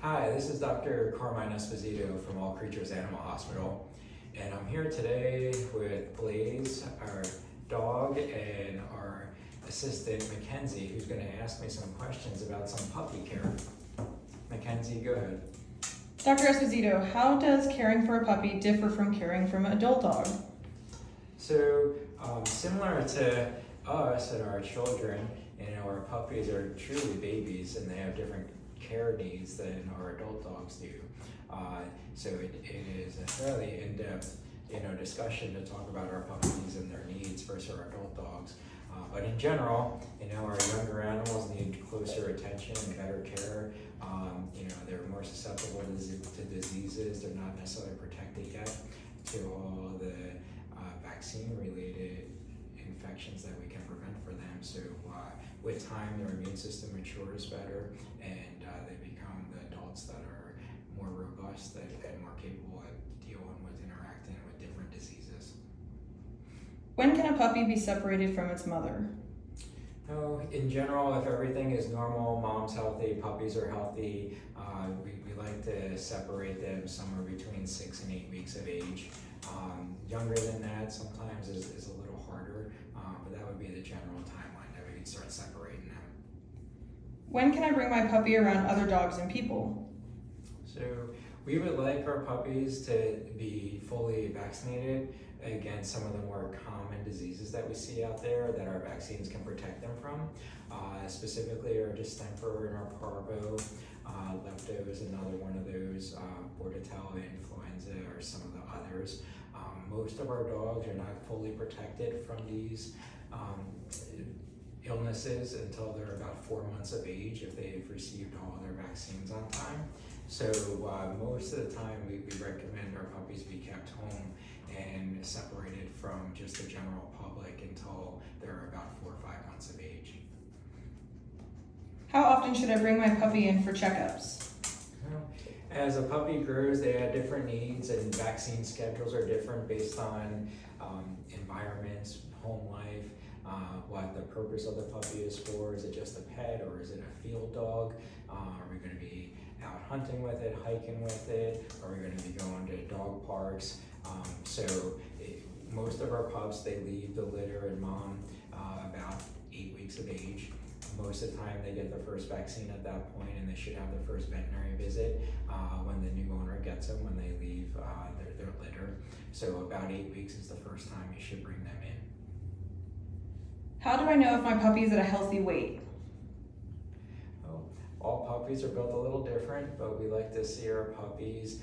Hi, this is Dr. Carmine Esposito from All Creatures Animal Hospital, and I'm here today with Blaze, our dog, and our assistant, Mackenzie, who's going to ask me some questions about some puppy care. Mackenzie, go ahead. Dr. Esposito, how does caring for a puppy differ from caring for an adult dog? So, similar to us and our children, our puppies are truly babies, and they have different care needs than our adult dogs do. So it is a fairly in-depth discussion to talk about our puppies and their needs versus our adult dogs. But in general, our younger animals need closer attention and better care. They're more susceptible to diseases. They're not necessarily protected yet to all the vaccine-related infections that we can prevent for them. So with time, their immune system matures better, and they become the adults that are more robust and more capable of dealing with interacting with different diseases. When can a puppy be separated from its mother? In general, if everything is normal, mom's healthy, puppies are healthy, we like to separate them somewhere between 6 and 8 weeks of age. Younger than that sometimes is a little harder, but that would be the general timeline that we can start separating them. When can I bring my puppy around other dogs and people? So we would like our puppies to be fully vaccinated against some of the more common diseases that we see out there that our vaccines can protect them from. Specifically our distemper and our parvo, lepto is another one of those, bordetella, influenza are some of the others. Most of our dogs are not fully protected from these illnesses until they're about 4 months of age if they've received all their vaccines on time. So most of the time we recommend our puppies be kept home and separated from just the general public until they're about 4 or 5 months of age. How often should I bring my puppy in for checkups? As a puppy grows, they have different needs, and vaccine schedules are different based on environments, home life, what the purpose of the puppy is for. Is it just a pet, or is it a field dog? Are we going to be out hunting with it, hiking with it? Are we going to be going to dog parks? Most of our pups, they leave the litter and mom about 8 weeks of age. Most of the time they get their first vaccine at that point, and they should have their first veterinary visit when the new owner gets them when they leave their litter. So about 8 weeks is the first time you should bring them in. How do I know if my puppy is at a healthy weight? All puppies are built a little different, but we like to see our puppies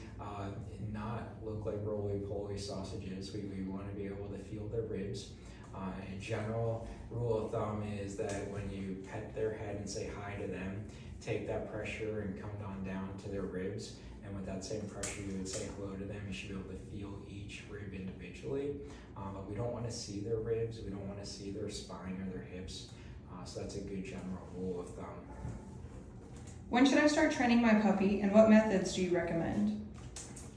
not look like roly-poly sausages. We want to be able to feel their ribs. In general, rule of thumb is that when you pet their head and say hi to them, take that pressure and come down to their ribs, and with that same pressure you would say hello to them. You should be able to feel each rib individually, but we don't want to see their ribs, we don't want to see their spine or their hips, so that's a good general rule of thumb. When should I start training my puppy, and what methods do you recommend?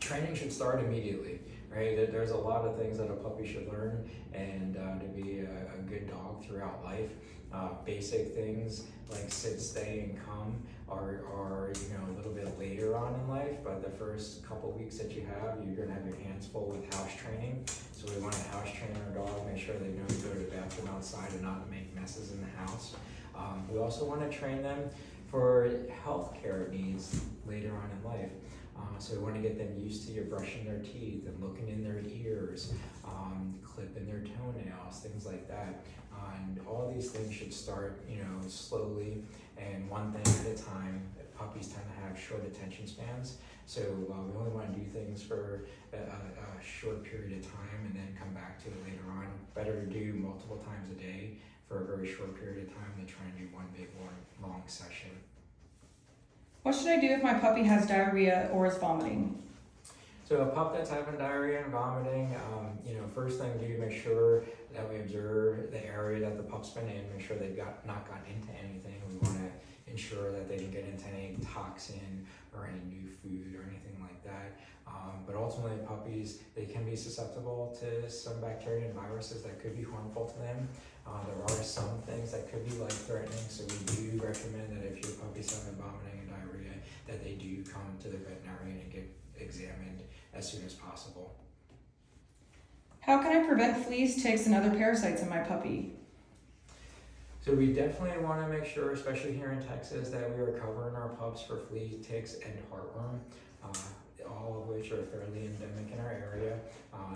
Training should start immediately, right? There's a lot of things that a puppy should learn, and to be a good dog throughout life. Basic things like sit, stay, and come are a little bit later on in life, but the first couple weeks that you have, you're going to have your hands full with house training. So we want to house train our dog, make sure they know to go to the bathroom outside and not make messes in the house. We also want to train them for health care needs later on in life. So we want to get them used to you brushing their teeth and looking in their ears, clipping their toenails, things like that. And all these things should start, slowly and one thing at a time. Puppies tend to have short attention spans, so we only want to do things for a short period of time and then come back to it later on. Better to do multiple times a day for a very short period of time than try and do one big, long session. What should I do if my puppy has diarrhea or is vomiting? So a pup that's having diarrhea and vomiting, first thing do make sure that we observe the area that the pup's been in, make sure they've not gotten into anything. We want to ensure that they didn't get into any toxin or any new food or anything like that. But ultimately puppies, they can be susceptible to some bacteria and viruses that could be harmful to them. There are some things that could be life-threatening, so we do recommend that if your puppy's having vomiting and diarrhea, that they do come to the veterinarian and get examined as soon as possible. How can I prevent fleas, ticks, and other parasites in my puppy? So we definitely want to make sure, especially here in Texas, that we are covering our pups for flea, ticks, and heartworm, all of which are fairly endemic in our area.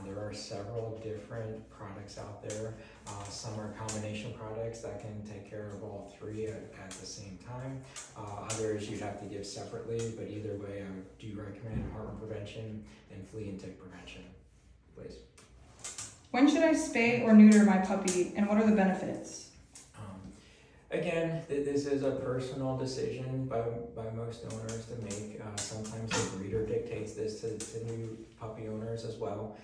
There are several different products out there. Some are combination products that can take care of all three at the same time. Others you'd have to give separately, but either way, I do recommend heartworm prevention and flea and tick prevention. Please. When should I spay or neuter my puppy, and what are the benefits? Again, this is a personal decision by most owners to make. Sometimes the breeder dictates this to new puppy owners as well.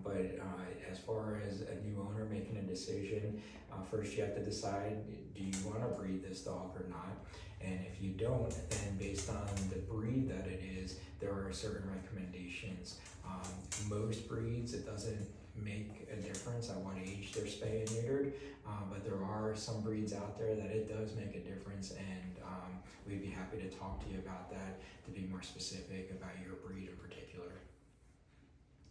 But as far as a new owner making a decision, first you have to decide, do you want to breed this dog or not? And if you don't, then based on the breed that it is, there are certain recommendations. Most breeds, it doesn't make a difference at what age they're spayed and neutered, but there are some breeds out there that it does make a difference, and we'd be happy to talk to you about that to be more specific about your breed in particular.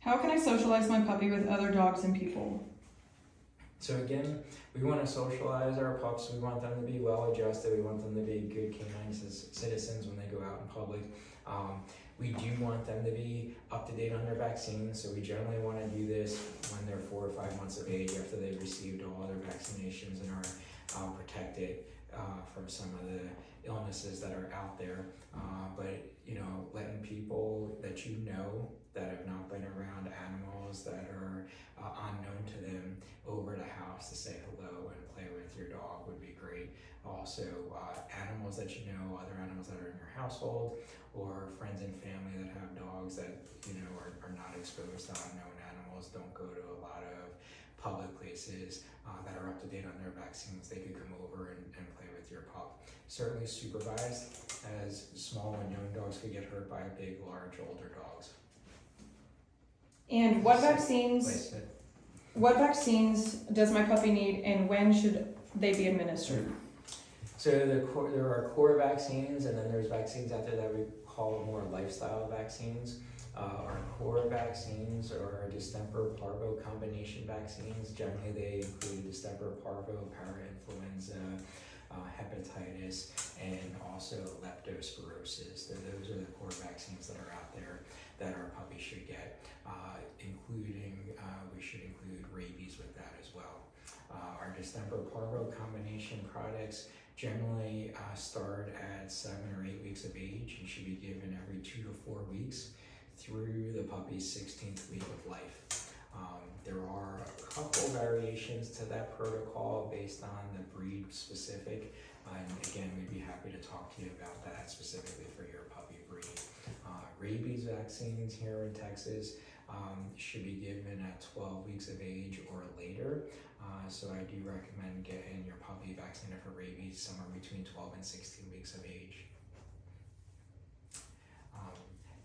How can I socialize my puppy with other dogs and people? So again, we want to socialize our pups. We want them to be well adjusted. We want them to be good canine citizens when they go out in public. We do want them to be up to date on their vaccines, so we generally want to do this when they're 4 or 5 months of age, after they've received all their vaccinations and are protected from some of the illnesses that are out there. But letting people that you know that have not been around animals that are unknown to them over the house to say hello and play with your dog would be great. Also, animals that you know, other animals that are in your household, or friends and family that have dogs that are not exposed to unknown animals. Don't go to a lot of public places that are up to date on their vaccines. They could come over and play with your pup. Certainly supervised, as small and young dogs could get hurt by big, large, older dogs. And what vaccines does my puppy need, and when should they be administered? So there are core vaccines, and then there's vaccines out there that we call more lifestyle vaccines. Our core vaccines are distemper parvo combination vaccines. Generally, they include distemper parvo, parainfluenza, hepatitis, and also leptospirosis. Those are the core vaccines that are out there that our puppies should get, including we should include rabies with that as well. Our distemper parvo combination products generally start at 7 or 8 weeks of age and should be given every 2 to 4 weeks through the puppy's 16th week of life. There are a couple variations to that protocol based on the breed specific, and again, we'd be happy to talk to you about that specifically for your puppy breed. Rabies vaccines here in Texas should be given at 12 weeks of age or later. So I do recommend getting your puppy vaccinated for rabies somewhere between 12 and 16 weeks of age.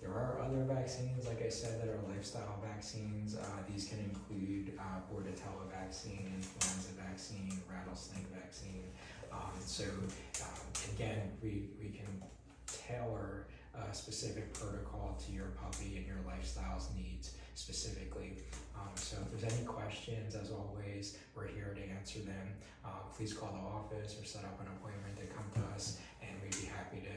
There are other vaccines, like I said, that are lifestyle vaccines. These can include Bordetella vaccine, influenza vaccine, rattlesnake vaccine. Again, we can tailor a specific protocol to your puppy and your lifestyle's needs specifically. So if there's any questions, as always, we're here to answer them. Please call the office or set up an appointment to come to us, and we'd be happy to